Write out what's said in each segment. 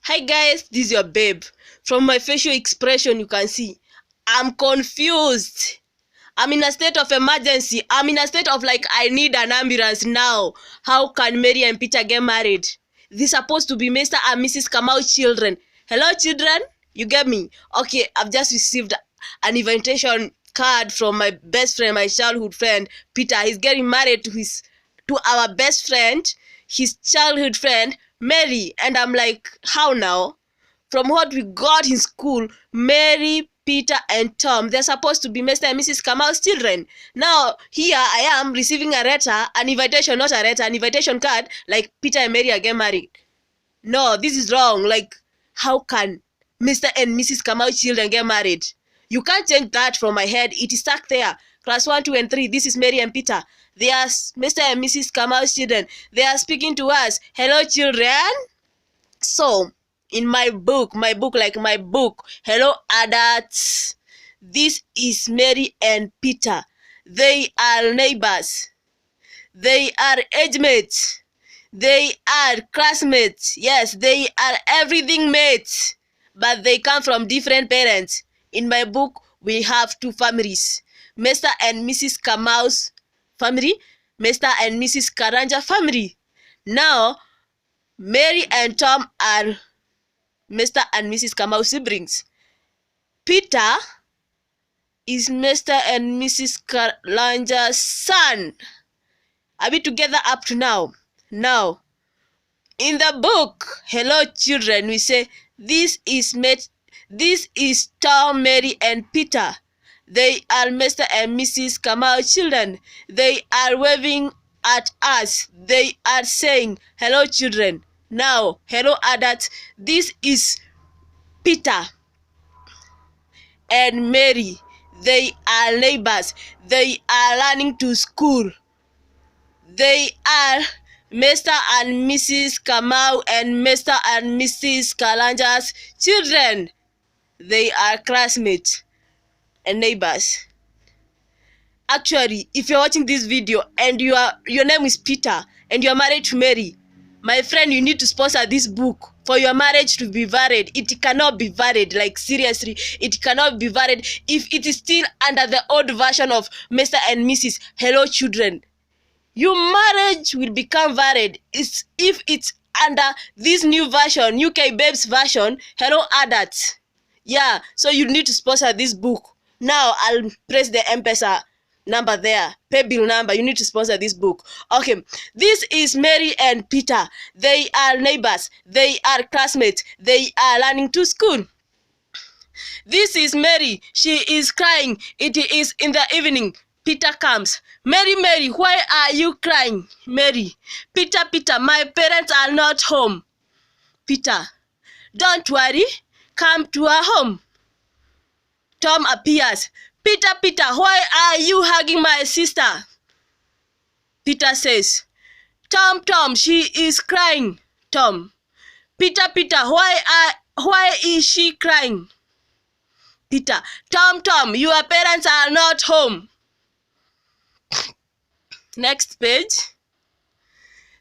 Hi guys, this is your babe. From my facial expression, you can see I'm confused. I'm in a state of emergency. I'm in a state of like I need an ambulance now. How can Mary and Peter get married? They're supposed to be Mr. and Mrs. Kamau children. Hello children? You get me? Okay, I've just received an invitation card from my best friend, my childhood friend, Peter. He's getting married to our best friend, his childhood friend, Mary. And I'm like, how now? From what we got in school, Mary, Peter, and Tom, they're supposed to be Mr. and Mrs. Kamau's children. Now, here I am receiving a letter, an invitation, not a letter, an invitation card, like Peter and Mary are getting married. No, this is wrong. Like, how can Mr. and Mrs. Kamau's children get married? You can't change that from my head. It is stuck there. Class 1, 2, and 3, this is Mary and Peter. They are Mr. and Mrs. Kamau's children. They are speaking to us. Hello, children. So, in my book, Hello Adults, this is Mary and Peter. They are neighbors. They are age mates. They are classmates. Yes, they are everything mates. But they come from different parents. In my book, we have two families. Mr. and Mrs. Kamau's family, Mr. and Mrs. Karanja family. Now, Mary and Tom are Mr. and Mrs. Kamau siblings. Peter is Mr. and Mrs. Karanja's son. Are we together up to now? Now, in the book, Hello Children, we say, this is Tom, Mary, and Peter. They are Mr. and Mrs. Kamau children. They are waving at us. They are saying, hello children. Now, hello adults. This is Peter and Mary. They are neighbors. They are learning to school. They are Mr. and Mrs. Kamau and Mr. and Mrs. Kalanja's children. They are classmates and neighbors. Actually, if you're watching this video and your name is Peter and you're married to Mary, my friend, you need to sponsor this book for your marriage to be valid. It cannot be valid, like seriously, it cannot be valid if it is still under the old version of Mr. and Mrs. Hello Children. Your marriage will become valid if it's under this new version, UK Babes version, Hello Adults. Yeah, so you need to sponsor this book. Now I'll press the M-Pesa number there, pay bill number. You need to sponsor this book. Okay, this is Mary and Peter. They are neighbors. They are classmates. They are learning to school. This is Mary. She is crying. It is in the evening. Peter comes. Mary, Mary, why are you crying? Mary. Peter, Peter, my parents are not home. Peter. Don't worry. Come to our home. Tom appears. Peter, Peter, why are you hugging my sister? Peter says, Tom, Tom, she is crying. Tom. Peter, Peter, why is she crying? Peter. Tom, Tom, your parents are not home. Next page.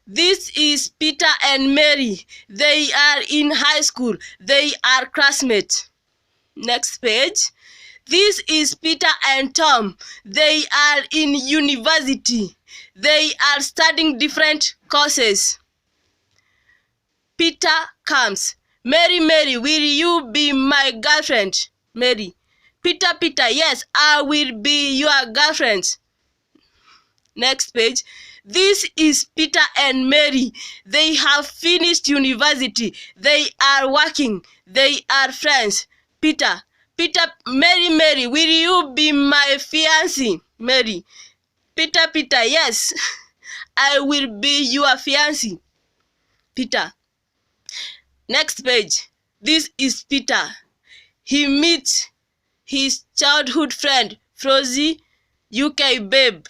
This is Peter and Mary. They are in high school. They are classmates. Next page. This is Peter and Tom. They are in university. They are studying different courses. Peter comes. Mary, Mary, will you be my girlfriend? Mary. Peter, Peter, yes, I will be your girlfriend. Next page. This is Peter and Mary. They have finished university. They are working. They are friends. Peter. Peter, Mary, Mary, will you be my fiancé? Mary. Peter, Peter, yes, I will be your fiancé. Peter. Next page. This is Peter. He meets his childhood friend, Frozy, UK Babe.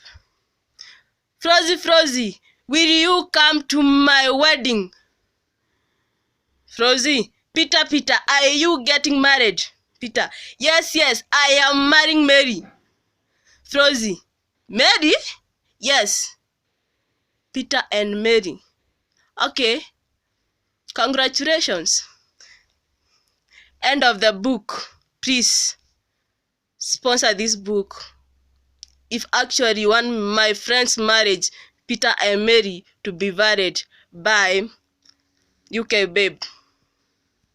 Frozy, Frozy, will you come to my wedding? Frozy. Peter, Peter, are you getting married? Peter. Yes, yes, I am marrying Mary. Frozy. Mary? Yes. Peter and Mary. Okay. Congratulations. End of the book. Please sponsor this book. If actually you want my friend's marriage, Peter and Mary, to be married by UK Babe.